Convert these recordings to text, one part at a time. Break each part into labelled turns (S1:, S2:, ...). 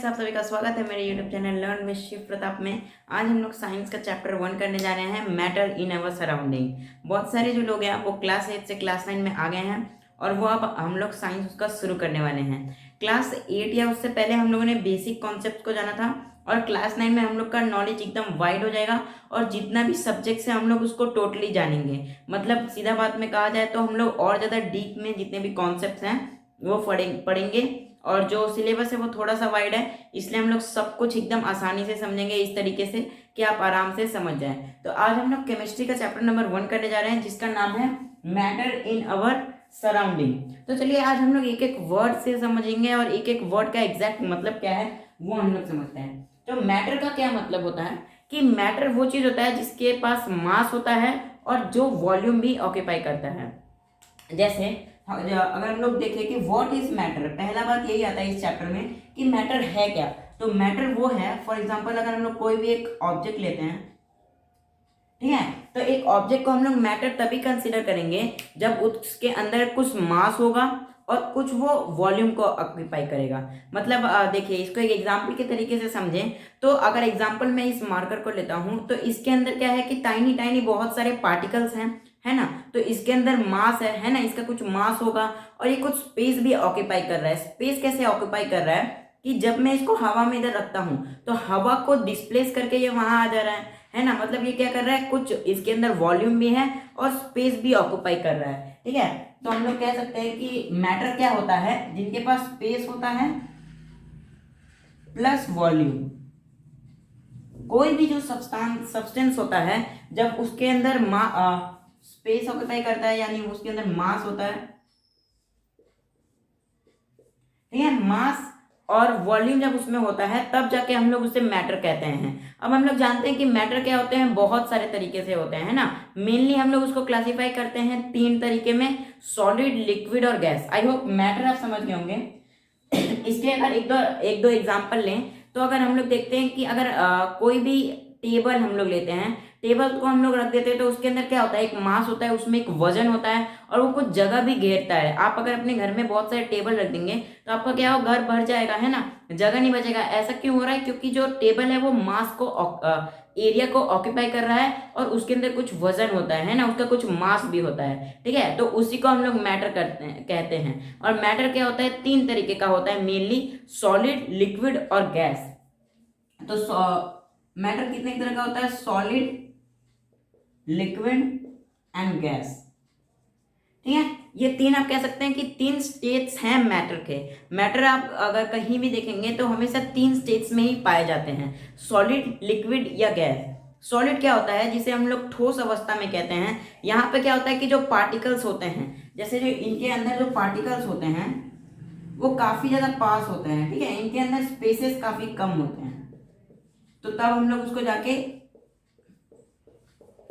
S1: Friends, आप सभी का स्वागत है मेरे YouTube channel learn with Shiv Pratap में। आज हम लोग साइंस का चैप्टर 1 करने जा रहे हैं, मैटर इन अवर सराउंडिंग। बहुत सारे जो लोग हैं वो क्लास 8 से क्लास 9 में आ गए हैं और वो अब हम लोग साइंस उसका शुरू करने वाले हैं। क्लास 8 या उससे पहले हम लोगों ने बेसिक कॉन्सेप्ट को जाना था और क्लास 9 में हम लोग का नॉलेज एकदम वाइड हो जाएगा और जितना भी सब्जेक्ट्स है हम लोग उसको टोटली जानेंगे। मतलब सीधा बात में कहा जाए तो हम लोग और ज़्यादा डीप में जितने भी कॉन्सेप्ट्स हैं वो पढ़ेंगे। और जो सिलेबस है वो थोड़ा सा वाइड है, इसलिए हम लोग सब कुछ एकदम आसानी से समझेंगे इस तरीके से कि आप आराम से समझ जाएं। तो आज हम लोग केमिस्ट्री का चैप्टर नंबर 1 करने जा रहे हैं जिसका नाम है मैटर इन अवर सराउंडिंग। तो चलिए आज हम लोग एक एक वर्ड से समझेंगे और एक एक वर्ड का एग्जैक्ट मतलब क्या है वो हम लोग समझते हैं। तो मैटर का क्या मतलब होता है कि मैटर वो चीज होता है जिसके पास मास होता है और जो वॉल्यूम भी ऑक्यूपाई करता है। जैसे अगर हम लोग देखें कि व्हाट इज मैटर, पहला बात यही आता है इस चैप्टर में कि मैटर है क्या। तो मैटर वो है, फॉर एग्जांपल अगर हम लोग कोई भी एक ऑब्जेक्ट लेते हैं, ठीक है, तो एक ऑब्जेक्ट को हम लोग मैटर तभी कंसीडर करेंगे जब उसके अंदर कुछ मास होगा और कुछ वो वॉल्यूम को ऑक्यूपाई करेगा। मतलब देखिए इसको एक एग्जांपल के तरीके से समझें तो अगर एग्जांपल में इस मार्कर को लेता हूं तो इसके अंदर क्या है कि टाइनी टाइनी बहुत सारे पार्टिकल्स हैं, है ना। तो इसके अंदर मास है ना, इसका कुछ मास होगा और ये कुछ स्पेस भी ऑक्यूपाई कर रहा है। स्पेस कैसे ऑक्यूपाई कर रहा है कि जब मैं इसको हवा में इधर रखता हूं तो हवा को डिस्प्लेस करके ये वहां आ जा रहा है ना। मतलब ये क्या कर रहा है, कुछ इसके अंदर वॉल्यूम भी है और स्पेस भी ऑक्यूपाई कर रहा है, ठीक है। तो हम लोग कह सकते हैं कि मैटर क्या होता है, जिनके पास स्पेस होता है प्लस वॉल्यूम। कोई भी जो सब्सटेंस होता है जब उसके अंदर स्पेस ऑक्यूपाई करता है यानी उसके अंदर मास होता है, ठीक है, मास और वॉल्यूम जब उसमें होता है तब जाके हम लोग उसे मैटर कहते हैं। अब हम लोग जानते हैं कि मैटर क्या होते हैं, बहुत सारे तरीके से होते हैं, है ना। मेनली हम लोग उसको क्लासिफाई करते हैं 3 तरीके में, सॉलिड, लिक्विड और गैस। आई होप मैटर आप समझ गए होंगे। इसके अगर एक दो एग्जांपल लें तो अगर हम लोग देखते हैं कि अगर कोई भी टेबल हम लोग लेते हैं, टेबल को हम लोग रख देते हैं तो उसके अंदर क्या होता है, एक मास होता है, उसमें एक वजन होता है और वो कुछ जगह भी घेरता है। आप अगर अपने घर में बहुत सारे टेबल रख देंगे तो आपका क्या हो, घर भर जाएगा, है ना, जगह नहीं बचेगा। ऐसा क्यों हो रहा है, क्योंकि जो टेबल है वो मास को एरिया को ऑक्यूपाई कर रहा है और उसके अंदर कुछ वजन होता है ना, उसका कुछ मास भी होता है, ठीक है। तो उसी को हम लोग मैटर कहते हैं। और मैटर क्या होता है, 3 तरीके का होता है मेनली, सॉलिड, लिक्विड और गैस। तो मैटर कितने तरह का होता है, सॉलिड, लिक्विड एंड गैस, ठीक है। ये 3 आप कह सकते हैं कि 3 स्टेट्स हैं मैटर के। मैटर आप अगर कहीं भी देखेंगे तो हमेशा 3 स्टेट्स में ही पाए जाते हैं, सॉलिड, लिक्विड या गैस। सॉलिड क्या होता है, जिसे हम लोग ठोस अवस्था में कहते हैं। यहाँ पे क्या होता है कि जो पार्टिकल्स होते हैं, जैसे जो इनके अंदर जो पार्टिकल्स होते हैं वो काफी ज्यादा पास होते हैं, ठीक है, इनके अंदर स्पेसेस काफी कम होते हैं, तो तब हम लोग उसको जाके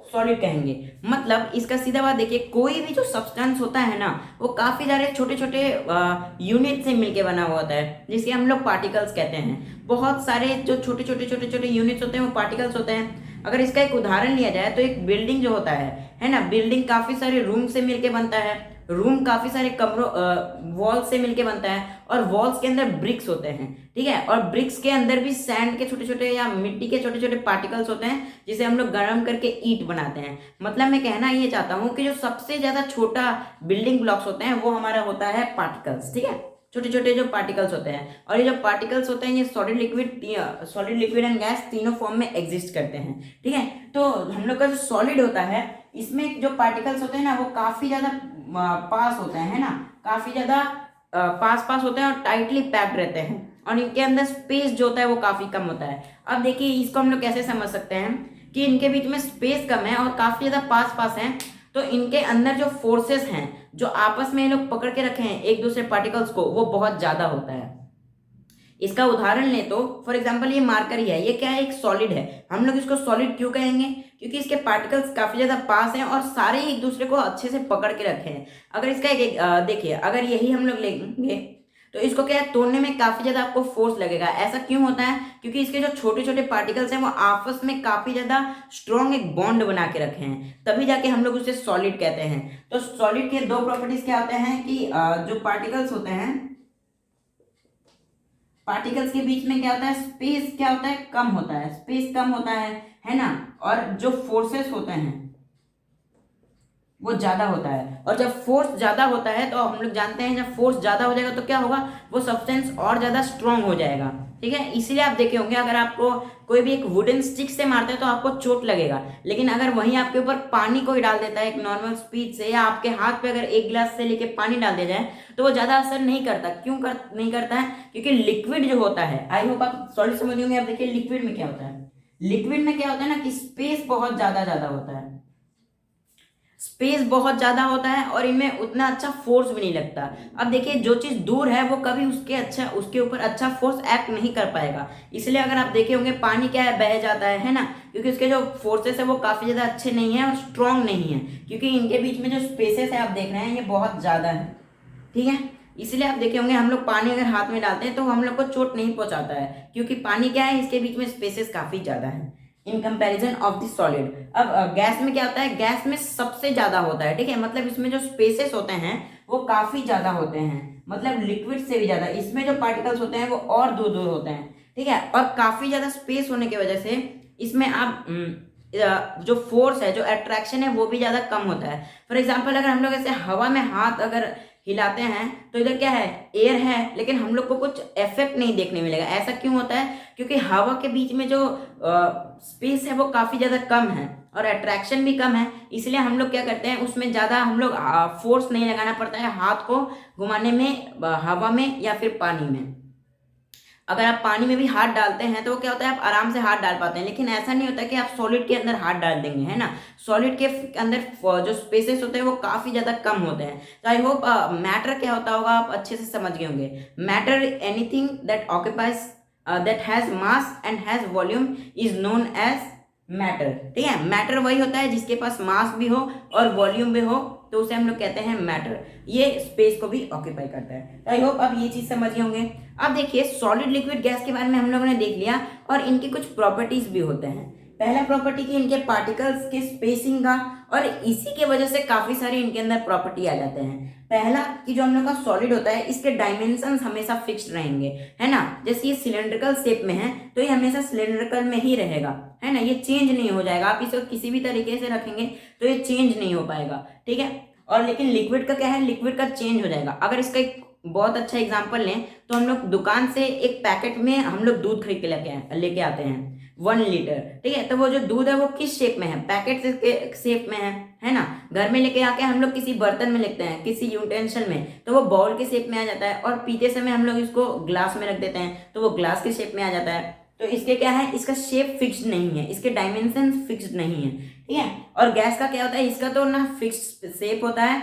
S1: सॉलिड कहेंगे। मतलब इसका सीधा बात देखिए, कोई भी जो सब्सटेंस होता है ना वो काफी सारे छोटे छोटे यूनिट से मिलके बना हुआ होता है, जिसके हम लोग पार्टिकल्स कहते हैं। बहुत सारे जो छोटे छोटे यूनिट्स होते हैं वो पार्टिकल्स होते हैं। अगर इसका एक उदाहरण लिया जाए तो एक बिल्डिंग जो होता है ना, बिल्डिंग काफी सारे रूम से मिलके बनता है, रूम काफी सारे कमरों वॉल्स से मिलके बनता है और वॉल्स के अंदर ब्रिक्स होते हैं, ठीक है। और ब्रिक्स के अंदर भी सैंड के छोटे छोटे या मिट्टी के छोटे छोटे पार्टिकल्स होते हैं जिसे हम लोग गर्म करके ईंट बनाते हैं। मतलब मैं कहना ये चाहता हूं कि जो सबसे ज्यादा छोटा बिल्डिंग ब्लॉक्स होते हैं वो हमारा होता है पार्टिकल्स, ठीक है, छोटे छोटे जो पार्टिकल्स होते हैं। और ये जो पार्टिकल्स होते हैं ये सॉलिड, लिक्विड एंड गैस तीनों फॉर्म में एग्जिस्ट करते हैं, ठीक है। तो हम लोग का जो सॉलिड होता है इसमें जो पार्टिकल्स होते हैं ना वो काफी ज्यादा पास होते हैं, है ना, काफी ज्यादा पास पास होते हैं और टाइटली पैक्ड रहते हैं और इनके अंदर स्पेस जो होता है वो काफी कम होता है। अब देखिए इसको हम लोग कैसे समझ सकते हैं कि इनके बीच में स्पेस कम है और काफी ज्यादा पास पास है, तो इनके अंदर जो फोर्सेस हैं जो आपस में ये लोग पकड़ के रखे हैं एक दूसरे पार्टिकल्स को वो बहुत ज्यादा होता है। इसका उदाहरण ले तो फॉर एग्जांपल ये मार्कर ही है, ये क्या है, एक सॉलिड है। हम लोग इसको सॉलिड क्यों कहेंगे, क्योंकि इसके पार्टिकल्स काफी ज्यादा पास हैं और सारे एक दूसरे को अच्छे से पकड़ के रखे हैं। अगर इसका देखिए अगर यही हम लोग लेंगे तो इसको क्या है, तोड़ने में काफी ज्यादा आपको फोर्स लगेगा। ऐसा क्यों होता है, क्योंकि इसके जो छोटे छोटे पार्टिकल्स हैं वो आपस में काफी ज्यादा स्ट्रॉन्ग एक बॉन्ड बना के रखे हैं, तभी जाके हम लोग उसे सॉलिड कहते हैं। तो सॉलिड के 2 प्रॉपर्टीज क्या होते हैं कि जो पार्टिकल्स होते हैं पार्टिकल्स के बीच में क्या होता है, स्पेस क्या होता है, कम होता है, स्पेस कम होता है ना। और जो फोर्सेस होते हैं वो ज्यादा होता है, और जब फोर्स ज्यादा होता है तो हम लोग जानते हैं जब फोर्स ज्यादा हो जाएगा तो क्या होगा, वो सब्सटेंस और ज्यादा स्ट्रांग हो जाएगा। ठीक है, इसीलिए आप देखे होंगे अगर आपको कोई भी एक वुडन स्टिक से मारता है तो आपको चोट लगेगा, लेकिन अगर वहीं आपके ऊपर पानी कोई डाल देता है एक नॉर्मल स्पीड से, या आपके हाथ पे अगर एक गिलास से लेके पानी डाल दिया जाए तो वो ज्यादा असर नहीं करता। नहीं करता है, क्योंकि लिक्विड जो होता है, आई होप आप सॉलिड समझ होंगे। आप देखिए लिक्विड में क्या होता है, लिक्विड में क्या होता है ना कि स्पेस बहुत ज्यादा ज्यादा होता है, स्पेस बहुत ज्यादा होता है और इनमें उतना अच्छा फोर्स भी नहीं लगता। अब देखिए जो चीज दूर है वो कभी उसके ऊपर अच्छा फोर्स एक्ट नहीं कर पाएगा। इसलिए अगर आप देखे होंगे पानी क्या है, बह जाता है ना, क्योंकि उसके जो फोर्सेस है वो काफी ज्यादा अच्छे नहीं है और स्ट्रांग नहीं है, क्योंकि इनके बीच में जो स्पेसेस है आप देख रहे हैं ये बहुत ज्यादा है। ठीक है, इसलिए आप देखे होंगे हम लोग पानी अगर हाथ में डालते हैं तो हम लोग को चोट नहीं पहुंचाता है, क्योंकि पानी क्या है, इसके बीच में स्पेसेस काफी ज्यादा है in comparison of the solid. अब गैस में क्या होता है, गैस में सबसे ज्यादा होता है। ठीक है, मतलब इसमें जो स्पेसेस होते हैं वो काफी ज्यादा होते हैं, मतलब लिक्विड से भी ज्यादा। इसमें जो पार्टिकल्स होते हैं वो और दूर दूर होते हैं। ठीक है, और काफी ज्यादा स्पेस होने की वजह से इसमें आप जो फोर्स है, जो अट्रैक्शन है वो भी ज्यादा कम होता है। फॉर एग्जाम्पल अगर हम लोग ऐसे हवा में हाथ अगर हिलाते हैं तो इधर क्या है, एयर है, लेकिन हम लोग को कुछ इफेक्ट नहीं देखने मिलेगा। ऐसा क्यों होता है, क्योंकि हवा के बीच में जो स्पेस है वो काफी ज्यादा कम है और अट्रैक्शन भी कम है। इसलिए हम लोग क्या करते हैं, उसमें ज्यादा हम लोग फोर्स नहीं लगाना पड़ता है हाथ को घुमाने में, हवा में या फिर पानी में। अगर आप पानी में भी हाथ डालते हैं तो क्या होता है, आप आराम से हाथ डाल पाते हैं, लेकिन ऐसा नहीं होता कि आप सॉलिड के अंदर हाथ डाल देंगे, है ना। सॉलिड के अंदर जो स्पेसेस होते हैं वो काफी ज्यादा कम होते हैं। तो आई होप मैटर क्या होता होगा आप अच्छे से समझ गए होंगे। Matter anything that occupies that has mass and has volume is known as matter. ठीक है, मैटर वही होता है जिसके पास मास भी हो और वॉल्यूम भी हो, तो उसे हम लोग कहते हैं मैटर। ये स्पेस को भी ऑक्यूपाई करता है। तो आई होप आप ये चीज समझ गए होंगे। अब देखिए सॉलिड लिक्विड गैस के बारे में हम लोगों ने देख लिया, और इनके कुछ प्रॉपर्टीज भी होते हैं। पहला प्रॉपर्टी की इनके पार्टिकल्स के स्पेसिंग का, और इसी के वजह से काफी सारे इनके अंदर प्रॉपर्टी आ जाते हैं। पहला कि जो हम लोग का सॉलिड होता है इसके डायमेंशंस हमेशा फिक्स्ड रहेंगे, है ना। जैसे ये सिलेंड्रिकल शेप में है तो ये हमेशा सिलेंड्रिकल में ही रहेगा, है ना, ये चेंज नहीं हो जाएगा। आप इसे किसी भी तरीके से रखेंगे तो ये चेंज नहीं हो पाएगा। ठीक है, और लेकिन लिक्विड का क्या है, लिक्विड का चेंज हो जाएगा। अगर इसका एक बहुत अच्छा एग्जांपल लें तो हम लोग दुकान से एक पैकेट में हम लोग दूध खरीद के लेके आते हैं 1 लीटर। ठीक है, तो वो जो दूध है वो किस शेप में है, पैकेट के शेप में है ना। घर में लेके आके हम लोग किसी बर्तन में लेते हैं, किसी यूटेंसिल में, तो वो बाउल के शेप में आ जाता है, और पीते समय हम लोग इसको ग्लास में रख देते हैं तो वो ग्लास के शेप में आ जाता है। तो इसके क्या है, इसका शेप फिक्स्ड नहीं है, इसके डायमेंशन फिक्स्ड नहीं है। ठीक है, और गैस का क्या होता है, इसका तो ना फिक्स्ड शेप होता है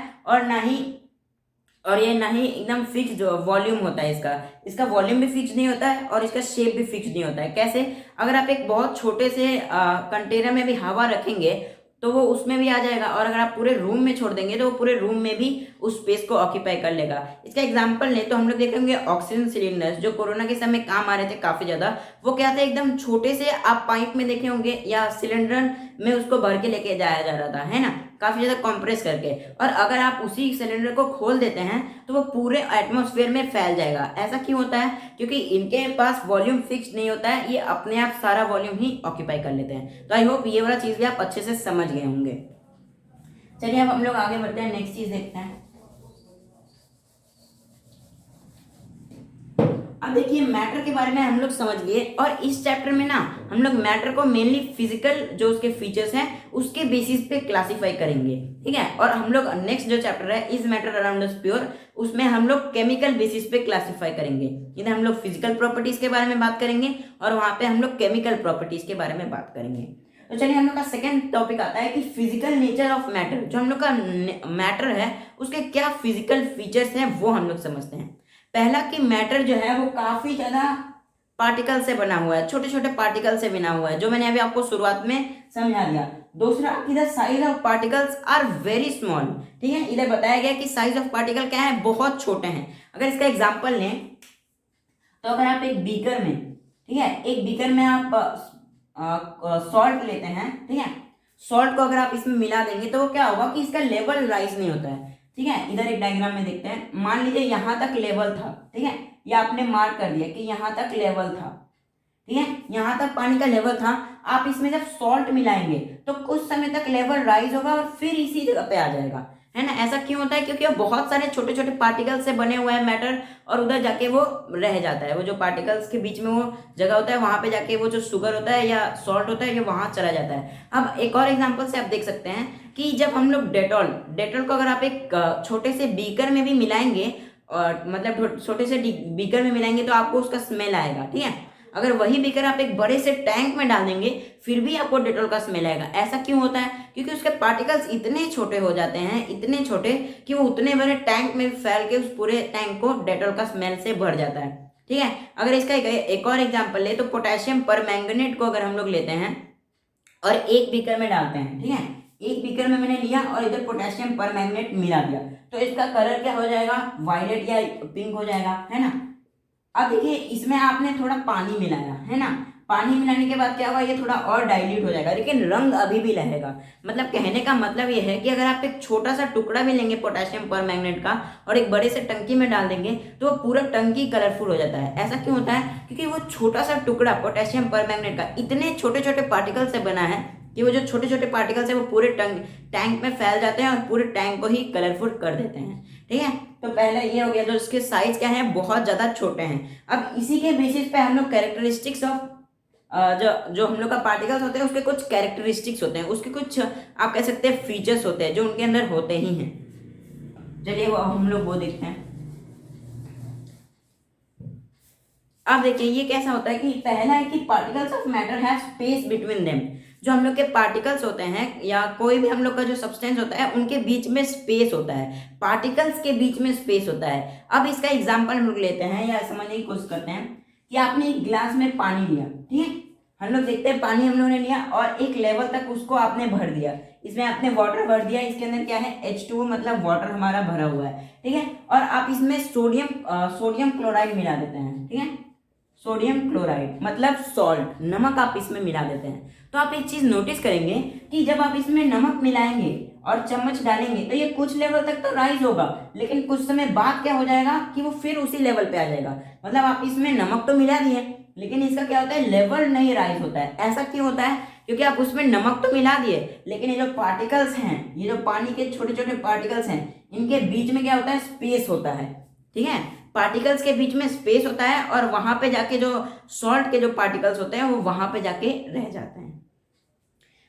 S1: और ये ना ही एकदम फिक्स्ड वॉल्यूम होता है। इसका वॉल्यूम भी फिक्स नहीं होता है और इसका शेप भी फिक्स नहीं होता है। कैसे, अगर आप एक बहुत छोटे से कंटेनर में भी हवा रखेंगे तो वो उसमें भी आ जाएगा, और अगर आप पूरे रूम में छोड़ देंगे तो वो पूरे रूम में भी उस स्पेस को ऑक्यूपाई कर लेगा। इसका एग्जांपल लें तो हम लोग देखेंगे ऑक्सीजन सिलेंडर्स जो कोरोना के समय काम आ रहे थे काफी ज्यादा, वो क्या थे, एकदम छोटे से आप पाइप में देखे होंगे या सिलेंडर में उसको भर के लेके जाया जा रहा था, है ना, काफी ज्यादा कंप्रेस करके। और अगर आप उसी सिलेंडर को खोल देते हैं तो वो पूरे एटमॉस्फेयर में फैल जाएगा। ऐसा क्यों होता है, क्योंकि इनके पास वॉल्यूम फिक्स नहीं होता है, ये अपने आप सारा वॉल्यूम ही ऑक्यूपाई कर लेते हैं। तो आई होप ये वाला चीज भी आप अच्छे से समझ गए होंगे। चलिए अब हम लोग आगे बढ़ते हैं, नेक्स्ट चीज देखते हैं। अब देखिए मैटर के बारे में हम लोग समझ लिए, और इस चैप्टर में ना हम लोग मैटर को मेनली फिजिकल जो उसके फीचर्स हैं उसके बेसिस पे क्लासिफाई करेंगे। ठीक है, और हम लोग नेक्स्ट जो चैप्टर है is matter around us pure, उसमें हम लोग केमिकल बेसिस पे क्लासिफाई करेंगे। इधर हम लोग फिजिकल प्रॉपर्टीज के बारे में बात करेंगे और वहां पे हम लोग केमिकल प्रॉपर्टीज के बारे में बात करेंगे। तो चलिए हम लोग का सेकंड टॉपिक आता है कि फिजिकल नेचर ऑफ मैटर। जो हम लोग का मैटर है उसके क्या फिजिकल फीचर्स हैं वो हम लोग समझते हैं। पहला कि मैटर जो है वो काफी ज्यादा पार्टिकल से बना हुआ है, छोटे छोटे पार्टिकल से बना हुआ है, जो मैंने अभी आपको शुरुआत में समझा दिया। दूसरा कि the size of particles are very small. ठीक है, इधर बताया गया कि साइज ऑफ पार्टिकल क्या है, बहुत छोटे हैं। अगर इसका एग्जांपल लें तो अगर आप एक बीकर में, ठीक है, एक बीकर में आप सॉल्ट लेते हैं, ठीक है, सॉल्ट को अगर आप इसमें मिला देंगे तो वो क्या होगा कि इसका लेवल राइज नहीं होता है। ठीक है, इधर एक डायग्राम में देखते हैं, मान लीजिए यहां तक लेवल था, ठीक है, ये आपने मार्क कर दिया कि यहाँ तक लेवल था, ठीक है, यहाँ तक पानी का लेवल था। आप इसमें जब सॉल्ट मिलाएंगे तो कुछ समय तक लेवल राइज होगा और फिर इसी जगह पे आ जाएगा, है ना। ऐसा क्यों होता है? क्योंकि बहुत सारे छोटे छोटे पार्टिकल्स से बने हुए हैं मैटर, और उधर जाके वो रह जाता है। वो जो पार्टिकल्स के बीच में वो जगह होता है, वहां पे जाके वो जो शुगर होता है या सॉल्ट होता है ये वहां चला जाता है। अब एक और एग्जांपल से आप देख सकते हैं कि जब हम लोग डेटॉल को अगर आप एक छोटे से बीकर में भी मिलाएंगे, और मतलब छोटे से बीकर में मिलाएंगे तो आपको उसका स्मेल आएगा, ठीक है। अगर वही बीकर आप एक बड़े से टैंक में डाल देंगे फिर भी आपको डेटॉल का स्मेल आएगा। ऐसा क्यों होता है? क्योंकि उसके पार्टिकल्स इतने छोटे हो जाते हैं, इतने छोटे कि वो उतने बड़े टैंक में फैल के उस पूरे टैंक को डेटॉल का स्मेल से भर जाता है, ठीक है। अगर इसका एक और एग्जाम्पल ले तो पोटेशियम परमैंगनेट को अगर हम लोग लेते हैं और एक बीकर में डालते हैं, ठीक है, एक बीकर में मैंने लिया और इधर पोटेशियम परमैंगनेट मिला दिया, तो इसका कलर क्या हो जाएगा? वायलेट या पिंक हो जाएगा, है ना। अब देखिए इसमें आपने थोड़ा पानी मिलाया, है ना। पानी मिलाने के बाद क्या होगा? ये थोड़ा और डाइल्यूट हो जाएगा, लेकिन रंग अभी भी रहेगा। मतलब कहने का मतलब ये है कि अगर आप एक छोटा सा टुकड़ा भी लेंगे पोटेशियम परमैंगनेट का और एक बड़े से टंकी में डाल देंगे तो वो पूरा टंकी कलरफुल हो जाता है। ऐसा क्यों होता है? क्योंकि वो छोटा सा टुकड़ा पोटेशियम परमैंगनेट का इतने छोटे छोटे पार्टिकल से बना है कि वो जो छोटे छोटे पार्टिकल्स है वो पूरे टैंक में फैल जाते हैं और पूरे टैंक को ही कलरफुल कर देते हैं, ठीक है। तो पहले ये हो गया, जो इसके साइज क्या है? बहुत ज़्यादा छोटे हैं। अब इसी के बेसिस पे हम लोग कैरेक्टरिस्टिक्स ऑफ जो हम लोग का पार्टिकल्स होते हैं उसके कुछ कैरेक्टरिस्टिक्स होते हैं, उसके कुछ आप कह सकते हैं फीचर्स होते हैं जो उनके अंदर होते ही हैं। चलिए वो हम लोग वो देखते हैं। अब देखिए ये कैसा होता है कि पहला है कि particles of matter have space between them. जो हम लोग के पार्टिकल्स होते हैं या कोई भी हम लोग का जो सब्सटेंस होता है उनके बीच में स्पेस होता है, पार्टिकल्स के बीच में स्पेस होता है। अब इसका एग्जांपल हम लोग लेते हैं या समझने की कोशिश करते हैं कि आपने एक गिलास में पानी लिया, ठीक है, हम लोग देखते हैं पानी हम लोगों ने लिया और एक लेवल तक उसको आपने भर दिया, इसमें आपने वाटर भर दिया, इसके अंदर क्या है? H2O, मतलब वाटर हमारा भरा हुआ है, ठीक है। और आप इसमें सोडियम क्लोराइड मिला देते हैं, ठीक है, सोडियम क्लोराइड मतलब सॉल्ट, नमक आप इसमें मिला देते हैं। तो आप एक चीज नोटिस करेंगे कि जब आप इसमें नमक मिलाएंगे और चम्मच डालेंगे तो ये कुछ लेवल तक तो राइज होगा, लेकिन कुछ समय बाद क्या हो जाएगा कि वो फिर उसी लेवल पे आ जाएगा। मतलब आप इसमें नमक तो मिला दिए लेकिन इसका क्या होता है? लेवल नहीं राइज होता है। ऐसा क्यों होता है? क्योंकि आप उसमें नमक तो मिला दिए लेकिन ये जो पार्टिकल्स हैं, ये जो पानी के छोटे छोटे पार्टिकल्स हैं, इनके बीच में क्या होता है? स्पेस होता है, ठीक है। पार्टिकल्स के बीच में स्पेस होता है और वहां पे जाके जो सॉल्ट के जो पार्टिकल्स होते हैं वो वहां पे जाके रह जाते हैं।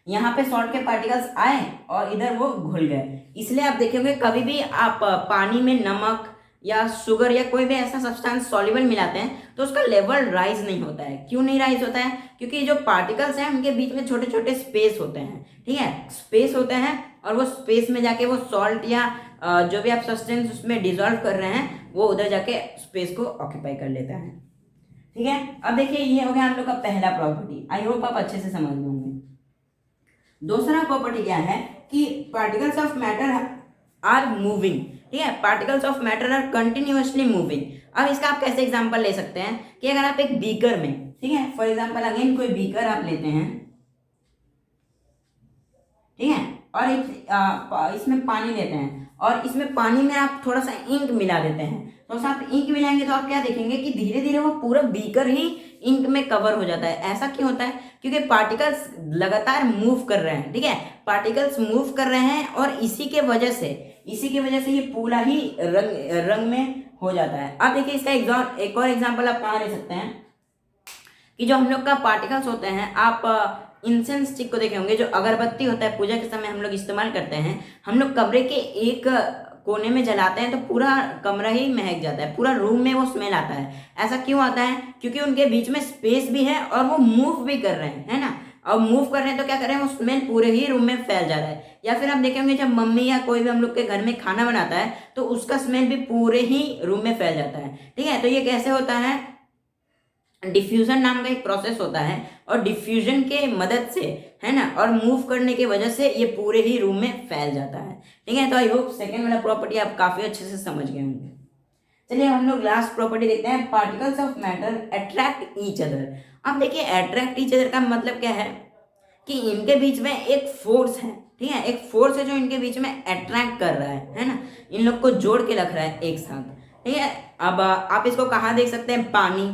S1: यहाँ पे सॉल्ट के पार्टिकल्स आए और इधर वो घुल गए। इसलिए आप देखेंगे कभी भी आप पानी में नमक या शुगर या कोई भी ऐसा सब्सटेंस सॉल्युबल मिलाते हैं तो उसका लेवल राइज नहीं होता है। क्यों नहीं राइज होता है? क्योंकि जो पार्टिकल्स हैं उनके बीच में छोटे छोटे स्पेस होते हैं, ठीक है, स्पेस होते हैं और वो स्पेस में जाके वो सॉल्ट या जो भी आप सब्सटेंस उसमें डिजोल्व कर रहे हैं वो उधर जाके स्पेस को ऑक्यूपाई कर लेता है, ठीक है। अब देखिए ये हो गया हम लोग का पहला प्रॉपर्टी। आई होप आप अच्छे से समझ होंगे। दूसरा प्रॉपर्टी क्या है कि particles of matter are moving, ठीक है, particles of matter are continuously moving. अब इसका आप कैसे एग्जांपल ले सकते हैं कि अगर आप एक बीकर में, ठीक है, फॉर एग्जांपल अगेन कोई बीकर आप लेते हैं, ठीक है, और एक इसमें पानी लेते हैं और इसमें पानी में आप थोड़ा सा इंक मिला देते हैं। तो आप इंक मिलाएंगे तो आप क्या देखेंगे कि धीरे धीरे वो पूरा बीकर ही इंक में कवर हो जाता है। ऐसा क्यों होता है? क्योंकि पार्टिकल्स लगातार मूव कर रहे हैं, ठीक है, पार्टिकल्स मूव कर रहे हैं और इसी के वजह से ये पूरा ही रंग में हो जाता है। अब देखिए इसका एक और एग्जाम्पल आप कहाँ ले सकते हैं कि जो हम लोग का पार्टिकल्स होते हैं, आप इंसेंस स्टिक को देखे होंगे, जो अगरबत्ती होता है पूजा के समय हम लोग इस्तेमाल करते हैं। हम लोग कमरे के एक कोने में जलाते हैं तो पूरा कमरा ही महक जाता है, पूरा रूम में वो स्मेल आता है। ऐसा क्यों आता है? क्योंकि उनके बीच में स्पेस भी है और वो मूव भी कर रहे हैं, है ना। और मूव कर रहे हैं तो क्या कर रहे हैं? वो स्मेल पूरे ही रूम में फैल जा रहा है। या फिर आप देखेंगे जब मम्मी या कोई भी हम लोग के घर में खाना बनाता है तो उसका स्मेल भी पूरे ही रूम में फैल जाता है, ठीक है। तो ये कैसे होता है? डिफ्यूजन नाम का एक प्रोसेस होता है और डिफ्यूजन के मदद से, है ना, और मूव करने की वजह से ये पूरे ही रूम में फैल जाता है, ठीक है। तो आई होप सेकेंड वाला प्रॉपर्टी आप काफी अच्छे से समझ गए होंगे। चलिए हम लोग लास्ट प्रॉपर्टी देखते हैं, particles of matter attract each other. अब देखिए अट्रैक्ट ईच अदर का मतलब क्या है कि इनके बीच में एक फोर्स है, ठीक है, एक फोर्स है जो इनके बीच में अट्रैक्ट कर रहा है ना, इन लोग को जोड़ के रख रहा है एक साथ, ठीक है। अब आप इसको कहाँ देख सकते हैं, पानी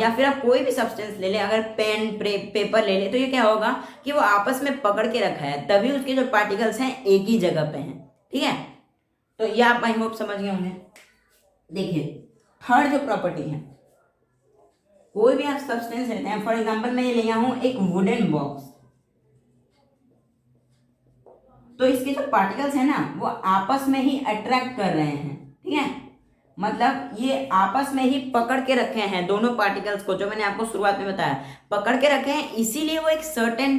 S1: या फिर आप कोई भी सब्सटेंस ले लें, अगर पेन पेपर ले लें, तो ये क्या होगा कि वो आपस में पकड़ के रखा है, तभी उसके जो पार्टिकल्स हैं एक ही जगह पे हैं। ठीक है, तो ये आप आई होप समझ गए होंगे। देखिए थर्ड जो प्रॉपर्टी है, कोई भी आप सब्सटेंस लेते हैं, फॉर एग्जांपल मैं ये लिया हूं एक वुडन बॉक्स, तो इसके जो पार्टिकल्स हैं ना वो आपस में ही अट्रैक्ट कर रहे हैं। ठीक है, मतलब ये आपस में ही पकड़ के रखे हैं दोनों पार्टिकल्स को, जो मैंने आपको शुरुआत में बताया, पकड़ के रखे हैं, इसीलिए वो एक सर्टेन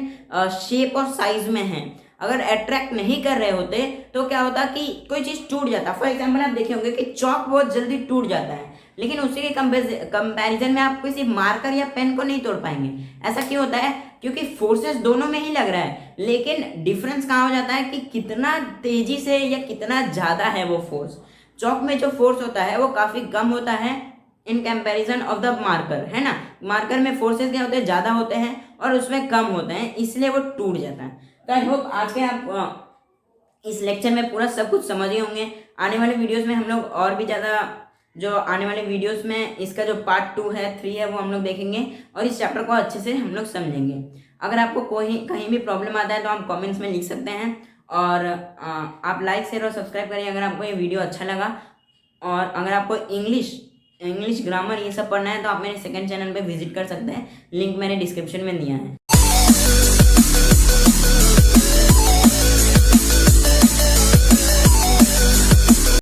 S1: शेप और साइज में है। अगर अट्रैक्ट नहीं कर रहे होते तो क्या होता कि कोई चीज टूट जाता। फॉर एग्जाम्पल आप देखे होंगे कि चौक बहुत जल्दी टूट जाता है, लेकिन उसी के कंपैरिजन में आप किसी मार्कर या पेन को नहीं तोड़ पाएंगे। ऐसा क्यों होता है, क्योंकि फोर्सेस दोनों में ही लग रहा है, लेकिन डिफरेंस कहाँ हो जाता है कि कितना तेजी से या कितना ज्यादा है वो फोर्स। चौक में जो फोर्स होता है वो काफी कम होता है in comparison of the marker, है ना। मार्कर में फोर्सेस क्या होते हैं, ज्यादा होते हैं और उसमें कम होते हैं, इसलिए वो टूट जाता है। तो आई होप आज के आप इस लेक्चर में पूरा सब कुछ समझ गए होंगे। आने वाले वीडियोस में हम लोग और भी ज़्यादा, जो आने वाले वीडियोस में इसका जो पार्ट 2 है 3 है वो हम लोग देखेंगे और इस चैप्टर को अच्छे से हम लोग समझेंगे। अगर आपको कोई कहीं भी प्रॉब्लम आता है तो आप कमेंट्स में लिख सकते हैं, और आप लाइक शेयर और सब्सक्राइब करिए अगर आपको ये वीडियो अच्छा लगा। और अगर आपको इंग्लिश ग्रामर ये सब पढ़ना है तो आप मेरे सेकंड चैनल पे विजिट कर सकते हैं, लिंक मैंने डिस्क्रिप्शन में दिया है।